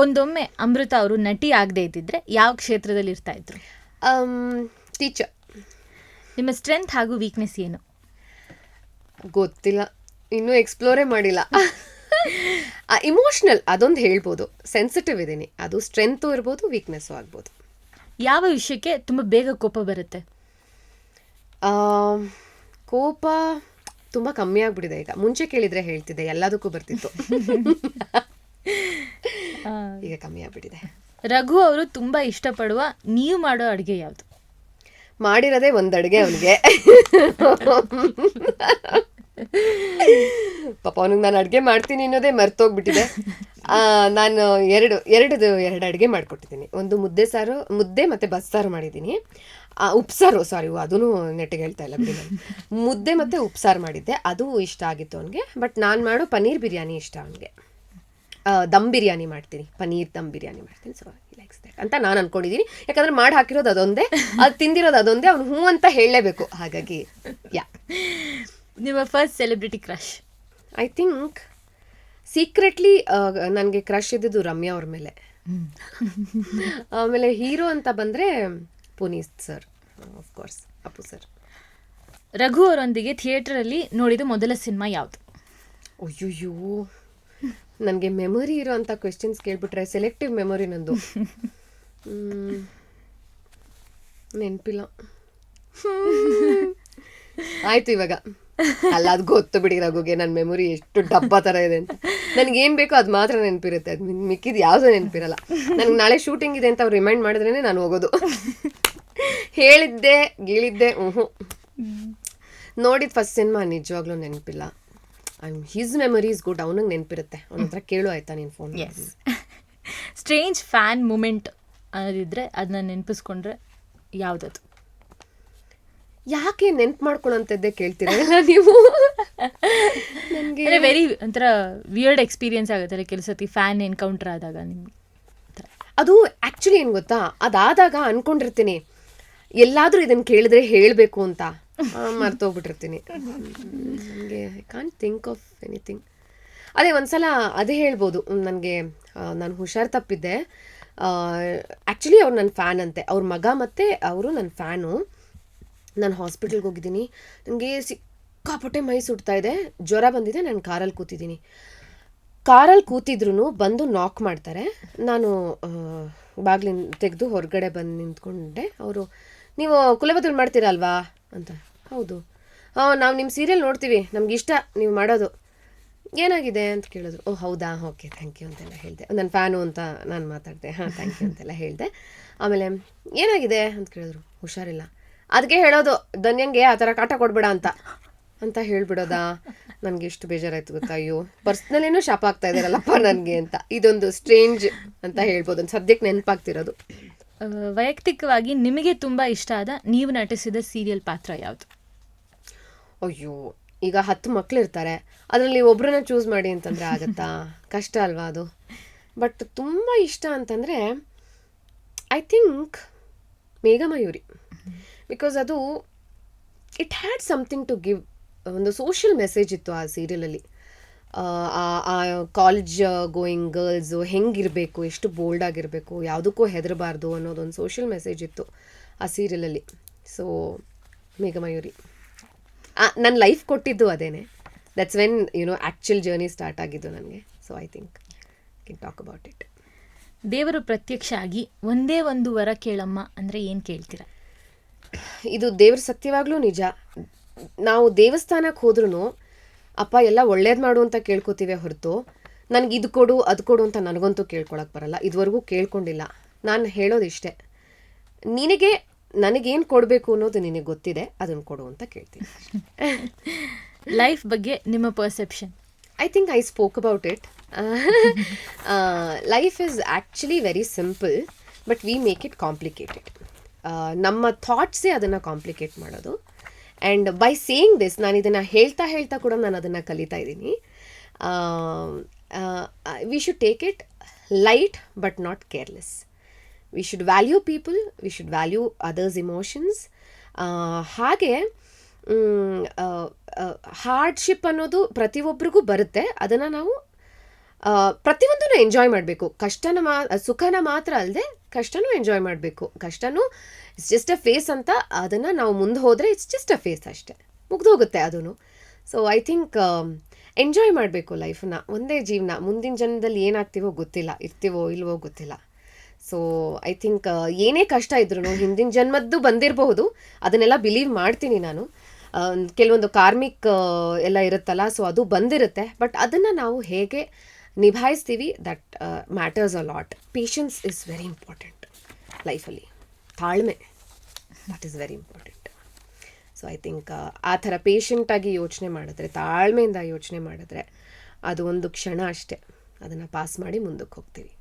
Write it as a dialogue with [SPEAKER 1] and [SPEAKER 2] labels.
[SPEAKER 1] ಒಂದೊಮ್ಮೆ ಅಮೃತ ಅವರು ನಟಿ ಆಗದೆ ಇದ್ದಿದ್ರೆ ಯಾವ ಕ್ಷೇತ್ರದಲ್ಲಿ ಇರ್ತಾ ಇದ್ರು?
[SPEAKER 2] ಟೀಚರ್.
[SPEAKER 1] ನಿಮ್ಮ ಸ್ಟ್ರೆಂತ್ ಹಾಗೂ ವೀಕ್ನೆಸ್ ಏನು?
[SPEAKER 2] ಗೊತ್ತಿಲ್ಲ, ಇನ್ನೂ ಎಕ್ಸ್ಪ್ಲೋರೇ ಮಾಡಿಲ್ಲ. ಇಮೋಷ್ನಲ್ ಅದೊಂದು ಹೇಳ್ಬೋದು, ಸೆನ್ಸಿಟಿವ್ ಇದ್ದೀನಿ, ಅದು ಸ್ಟ್ರೆಂತು ಇರ್ಬೋದು, ವೀಕ್ನೆಸ್ಸು ಆಗ್ಬೋದು.
[SPEAKER 1] ಯಾವ ವಿಷಯಕ್ಕೆ ತುಂಬ ಬೇಗ ಕೋಪ ಬರುತ್ತೆ?
[SPEAKER 2] ಕೋಪ ತುಂಬ ಕಮ್ಮಿ ಆಗ್ಬಿಟ್ಟಿದೆ ಈಗ. ಮುಂಚೆ ಕೇಳಿದರೆ ಹೇಳ್ತಿದ್ದೆ, ಎಲ್ಲದಕ್ಕೂ ಬರ್ತಿತ್ತು. ಈಗ ಕಮ್ಮಿ ಆಗ್ಬಿಟ್ಟಿದೆ.
[SPEAKER 1] ರಘು ಅವರು ತುಂಬ ಇಷ್ಟಪಡುವ ನೀವು ಮಾಡೋ ಅಡುಗೆ ಯಾವುದು?
[SPEAKER 2] ಮಾಡಿರೋದೇ ಒಂದು ಅಡುಗೆ ಅವನಿಗೆ. ಪಾಪ ಅವನಿಗೆ ನಾನು ಅಡುಗೆ ಮಾಡ್ತೀನಿ ಅನ್ನೋದೇ ಮರ್ತೋಗ್ಬಿಟ್ಟಿದೆ. ನಾನು ಎರಡು ಅಡುಗೆ ಮಾಡಿಕೊಟ್ಟಿದ್ದೀನಿ. ಒಂದು ಮುದ್ದೆ ಮತ್ತು ಬಸ್ಸಾರು ಮಾಡಿದ್ದೀನಿ. ಉಪ್ಸಾರು, ಸಾರಿ, ಅದೂ ನೆಟ್ಟಿಗೆ ಹೇಳ್ತಾ ಇಲ್ಲ ಬಿಡಿ. ನಾನು ಮುದ್ದೆ ಮತ್ತು ಉಪ್ಸಾರು ಮಾಡಿದ್ದೆ, ಅದು ಇಷ್ಟ ಆಗಿತ್ತು ಅವನಿಗೆ. ಬಟ್ ನಾನು ಮಾಡೋ ಪನ್ನೀರ್ ಬಿರಿಯಾನಿ ಇಷ್ಟ ಅವನಿಗೆ. ದಮ್ ಬಿರಿಯಾನಿ ಮಾಡ್ತೀನಿ, ಪನ್ನೀರ್ ದಮ್ ಬಿರಿಯಾನಿ ಮಾಡ್ತೀನಿ. ಸೊ ಲೈಕ್ಸ್ ದಟ್ ಅಂತ ನಾನು ಅಂದ್ಕೊಂಡಿದ್ದೀನಿ. ಯಾಕಂದರೆ ಮಾಡಿ ಹಾಕಿರೋದು ಅದೊಂದೇ, ಅದು ತಿಂದಿರೋದು ಅದೊಂದೇ, ಅವ್ನು ಹ್ಞೂ ಅಂತ ಹೇಳಲೇಬೇಕು. ಹಾಗಾಗಿ
[SPEAKER 1] ನಿಮ್ಮ first celebrity crush?
[SPEAKER 2] I think secretly ನನಗೆ ಕ್ರಶ್ ಇದ್ದಿದ್ದು ರಮ್ಯಾ ಅವ್ರ ಮೇಲೆ. ಆಮೇಲೆ ಹೀರೋ ಅಂತ ಬಂದರೆ Puneeth sir, of course Appu sir.
[SPEAKER 1] Raghu ಅವರೊಂದಿಗೆ ಥಿಯೇಟ್ರಲ್ಲಿ ನೋಡಿದ ಮೊದಲ ಸಿನಿಮಾ ಯಾವುದು?
[SPEAKER 2] ಅಯ್ಯೋ, ನನಗೆ ಮೆಮೊರಿ ಇರೋ ಅಂಥ ಕ್ವೆಶ್ಚನ್ಸ್ ಕೇಳ್ಬಿಟ್ರೆ ಸೆಲೆಕ್ಟಿವ್ ಮೆಮೊರಿ ನಂದು. ನೆನಪಿಲ್ಲ. ಆಯಿತು, ಇವಾಗ ಅಲ್ಲ, ಅದು ಗೊತ್ತು ಬಿಡಿ ರಘುಗೆ ನನ್ನ ಮೆಮೊರಿ ಎಷ್ಟು ಡಬ್ಬ ಥರ ಇದೆ ಅಂತ. ನನಗೇನು ಬೇಕೋ ಅದು ಮಾತ್ರ ನೆನಪಿರುತ್ತೆ, ಅದು ಮಿಕ್ಕಿದ್ದು ಯಾವುದೂ ನೆನಪಿರಲ್ಲ. ನನಗೆ ನಾಳೆ ಶೂಟಿಂಗ್ ಇದೆ ಅಂತ ಅವ್ರು ರಿಮೈಂಡ್ ಮಾಡಿದ್ರೇ ನಾನು ಹೋಗೋದು. ಹೇಳಿದ್ದೆ ಗೀಳಿದ್ದೆ ನೋಡಿದ ಫಸ್ಟ್ ಸಿನಿಮಾ ನಿಜವಾಗ್ಲೂ ನೆನಪಿಲ್ಲ. ಹಿಸ್ ಮೆಮೊರಿ ಇಸ್ ಗುಡ್, ಅವನಿಗೆ ನೆನಪಿರುತ್ತೆ. ಅವನ ಹತ್ರ ಕೇಳು ಆಯ್ತಾ ನೀನು phone?
[SPEAKER 1] Yes. Strange fan moment ಅನ್ನೋದಿದ್ರೆ ಅದನ್ನ ನೆನಪಿಸ್ಕೊಂಡ್ರೆ ಯಾವುದದು?
[SPEAKER 2] ಯಾಕೆ ನೆನ್ಪು ಮಾಡ್ಕೊಳ್ಳೋಂಥದ್ದೇ ಕೇಳ್ತೀರಲ್ಲ ನೀವು?
[SPEAKER 1] ನನಗೆ ವೆರಿ ಒಂಥರ ವಿಯರ್ಡ್ ಎಕ್ಸ್ಪೀರಿಯನ್ಸ್ ಆಗುತ್ತಲ್ಲ ಕೆಲಸತಿ ಫ್ಯಾನ್ ಎನ್ಕೌಂಟರ್ ಆದಾಗ ನಿಮ್ಗೆ.
[SPEAKER 2] ಅದು ಆ್ಯಕ್ಚುಲಿ ಏನು ಗೊತ್ತಾ, ಅದಾದಾಗ ಅಂದ್ಕೊಂಡಿರ್ತೀನಿ ಎಲ್ಲಾದರೂ ಇದನ್ನು ಕೇಳಿದ್ರೆ ಹೇಳಬೇಕು ಅಂತ, ಮರ್ತೋಗ್ಬಿಟ್ಟಿರ್ತೀನಿ. ನನಗೆ I can't think of anything. ಅದೇ ಒಂದ್ಸಲ ಅದೇ ಹೇಳ್ಬೋದು, ನನಗೆ ನಾನು ಹುಷಾರು ತಪ್ಪಿದ್ದೆ. ಆ್ಯಕ್ಚುಲಿ ಅವ್ರು ನನ್ನ ಫ್ಯಾನ್ ಅಂತೆ, ಅವ್ರ ಮಗ ಮತ್ತು ಅವರು ನನ್ನ ಫ್ಯಾನು. ನಾನು ಹಾಸ್ಪಿಟಲ್ಗೆ ಹೋಗಿದ್ದೀನಿ, ನನಗೆ ಸಿಕ್ಕಾಪಟ್ಟೆ ಮೈ ಸುಡ್ತಾ ಇದೆ, ಜ್ವರ ಬಂದಿದೆ, ನಾನು ಕಾರಲ್ಲಿ ಕೂತಿದ್ರು ಬಂದು ನಾಕ್ ಮಾಡ್ತಾರೆ. ನಾನು ಬಾಗಿಲಿನ ತೆಗೆದು ಹೊರಗಡೆ ಬಂದು ನಿಂತ್ಕೊಂಡೆ. ಅವರು, ನೀವು ಕುಲಬದಲು ಮಾಡ್ತೀರಾ ಅಲ್ವಾ ಅಂತ. ಹೌದು. ನಾವು ನಿಮ್ಮ ಸೀರಿಯಲ್ ನೋಡ್ತೀವಿ, ನಮ್ಗೆ ಇಷ್ಟ ನೀವು ಮಾಡೋದು, ಏನಾಗಿದೆ ಅಂತ ಕೇಳಿದ್ರು. ಓ ಹೌದಾ, ಓಕೆ ಥ್ಯಾಂಕ್ ಯು ಅಂತೆಲ್ಲ ಹೇಳಿದೆ. ನನ್ನ ಫ್ಯಾನು ಅಂತ ನಾನು ಮಾತಾಡಿದೆ. ಥ್ಯಾಂಕ್ ಯು ಅಂತೆಲ್ಲ ಹೇಳಿದೆ. ಆಮೇಲೆ ಏನಾಗಿದೆ ಅಂತ ಕೇಳಿದ್ರು. ಹುಷಾರಿಲ್ಲ. ಅದಕ್ಕೆ ಹೇಳೋದು ಧನ್ಯಂಗೆ ಆ ಥರ ಕಾಟ ಕೊಡಬೇಡ ಅಂತ ಹೇಳ್ಬಿಡೋದಾ. ನನಗೆ ಎಷ್ಟು ಬೇಜಾರಾಯ್ತು ಗೊತ್ತಾ. ಅಯ್ಯೋ, ಪರ್ಸ್ನಲಿನೂ ಶಾಪ ಆಗ್ತಾ ಇದ್ದಾರಲ್ಲಪ್ಪ ನನಗೆ ಅಂತ. ಇದೊಂದು ಸ್ಟ್ರೇಂಜ್ ಅಂತ ಹೇಳ್ಬೋದು, ಒಂದು ಸದ್ಯಕ್ಕೆ ನೆನಪಾಗ್ತಿರೋದು.
[SPEAKER 1] ವೈಯಕ್ತಿಕವಾಗಿ ನಿಮಗೆ ತುಂಬ ಇಷ್ಟ ಆದ ನೀವು ನಟಿಸಿದ ಸೀರಿಯಲ್ ಪಾತ್ರ ಯಾವುದು?
[SPEAKER 2] ಅಯ್ಯೋ, ಈಗ 10 ಮಕ್ಕಳಿರ್ತಾರೆ, ಅದರಲ್ಲಿ ಒಬ್ಬರನ್ನ ಚೂಸ್ ಮಾಡಿ ಅಂತಂದರೆ ಆಗುತ್ತಾ? ಕಷ್ಟ ಅಲ್ವಾ ಅದು. ಬಟ್ ತುಂಬ ಇಷ್ಟ ಅಂತಂದರೆ ಐ ಥಿಂಕ್ ಮೇಘಮಯೂರಿ. ಬಿಕಾಸ್ ಅದು it had something to give. ಒಂದು ಸೋಷಿಯಲ್ ಮೆಸೇಜ್ ಇತ್ತು ಆ ಸೀರಿಯಲಲ್ಲಿ. ಆ ಕಾಲೇಜ್ ಗೋಯಿಂಗ್ ಗರ್ಲ್ಸು ಹೆಂಗಿರಬೇಕು, ಎಷ್ಟು ಬೋಲ್ಡ್ ಆಗಿರಬೇಕು, ಯಾವುದಕ್ಕೂ ಹೆದರಬಾರ್ದು ಅನ್ನೋದೊಂದು ಸೋಷಿಯಲ್ ಮೆಸೇಜ್ ಇತ್ತು ಆ ಸೀರಿಯಲಲ್ಲಿ. ಸೊ ಮೇಘಮಯೂರಿ ನನ್ನ ಲೈಫ್ ಕೊಟ್ಟಿದ್ದು ಅದೇನೆ. That's when actual journey start ಆಗಿದ್ದು ನನಗೆ. So I think can talk about it.
[SPEAKER 1] ದೇವರು ಪ್ರತ್ಯಕ್ಷ ಆಗಿ ಒಂದೇ ಒಂದು ವರ ಕೇಳಮ್ಮ ಅಂದರೆ ಏನು ಕೇಳ್ತೀರಾ?
[SPEAKER 2] ಇದು ದೇವ್ರ ಸತ್ಯವಾಗ್ಲೂ ನಿಜ. ನಾವು ದೇವಸ್ಥಾನಕ್ಕೆ ಹೋದ್ರೂ ಅಪ್ಪ ಎಲ್ಲ ಒಳ್ಳೇದು ಮಾಡು ಅಂತ ಕೇಳ್ಕೊತೀವಿ ಹೊರತು ನನಗೆ ಇದು ಕೊಡು ಅದು ಕೊಡು ಅಂತ ನನಗಂತೂ ಕೇಳ್ಕೊಳಕ್ಕೆ ಬರಲ್ಲ, ಇದುವರೆಗೂ ಕೇಳ್ಕೊಂಡಿಲ್ಲ. ನಾನು ಹೇಳೋದಿಷ್ಟೇ, ನನಗೇನು ಕೊಡಬೇಕು ಅನ್ನೋದು ನಿನಗೆ ಗೊತ್ತಿದೆ, ಅದನ್ನು ಕೊಡು ಅಂತ ಕೇಳ್ತೀನಿ.
[SPEAKER 1] ಲೈಫ್ ಬಗ್ಗೆ ನಿಮ್ಮ perception?
[SPEAKER 2] I think I spoke about it. Life is actually very simple, but we make it complicated. ನಮ್ಮ ಥಾಟ್ಸೇ ಅದನ್ನು ಕಾಂಪ್ಲಿಕೇಟ್ ಮಾಡೋದು. ಆ್ಯಂಡ್ ಬೈ ಸೇಯಿಂಗ್ ದಿಸ್, ನಾನು ಇದನ್ನು ಹೇಳ್ತಾ ಕೂಡ ನಾನು ಅದನ್ನು ಕಲಿತಾ ಇದ್ದೀನಿ. We should take it light but not careless. We should value people, we should value others emotions. ಹಾಗೆ ಹಾರ್ಡ್ಶಿಪ್ ಅನ್ನೋದು ಪ್ರತಿಯೊಬ್ಬರಿಗೂ ಬರುತ್ತೆ, ಅದನ್ನು ನಾವು ಪ್ರತಿಯೊಂದನ್ನು ಎಂಜಾಯ್ ಮಾಡಬೇಕು. ಸುಖನ ಮಾತ್ರ ಅಲ್ಲದೆ ಕಷ್ಟನೂ ಎಂಜಾಯ್ ಮಾಡಬೇಕು. ಕಷ್ಟನೂ ಇಟ್ಸ್ ಜಸ್ಟ್ ಅ ಫೇಸ್ ಅಂತ, ಅದನ್ನು ನಾವು ಮುಂದೆ ಹೋದರೆ ಇಟ್ಸ್ ಜಸ್ಟ್ ಅ ಫೇಸ್ ಅಷ್ಟೇ, ಮುಗ್ದೋಗುತ್ತೆ ಅದೂ. ಸೊ ಐ ಥಿಂಕ್ ಎಂಜಾಯ್ ಮಾಡಬೇಕು ಲೈಫನ್ನ. ಒಂದೇ ಜೀವನ, ಮುಂದಿನ ಜನ್ಮದಲ್ಲಿ ಏನಾಗ್ತೀವೋ ಗೊತ್ತಿಲ್ಲ, ಇರ್ತೀವೋ ಇಲ್ವೋ ಗೊತ್ತಿಲ್ಲ. ಸೊ ಐ ಥಿಂಕ್ ಏನೇ ಕಷ್ಟ ಇದ್ರೂ ಹಿಂದಿನ ಜನ್ಮದ್ದು ಬಂದಿರಬಹುದು, ಅದನ್ನೆಲ್ಲ ಬಿಲೀವ್ ಮಾಡ್ತೀನಿ ನಾನು. ಕೆಲವೊಂದು ಕಾರ್ಮಿಕ್ ಎಲ್ಲ ಇರುತ್ತಲ್ಲ, ಸೊ ಅದು ಬಂದಿರುತ್ತೆ. ಬಟ್ ಅದನ್ನು ನಾವು ಹೇಗೆ ನಿಭಾಯಿಸ್ತೀವಿ, that matters a lot. Patience is very important ಲೈಫಲ್ಲಿ. ತಾಳ್ಮೆ, that is very important. So I think ಆ ಥರ ಪೇಷಂಟಾಗಿ ಯೋಚನೆ ಮಾಡಿದ್ರೆ, ತಾಳ್ಮೆಯಿಂದ ಯೋಚನೆ ಮಾಡಿದ್ರೆ, ಅದು ಒಂದು ಕ್ಷಣ ಅಷ್ಟೇ, ಅದನ್ನು ಪಾಸ್ ಮಾಡಿ ಮುಂದಕ್ಕೆ ಹೋಗ್ತೀವಿ.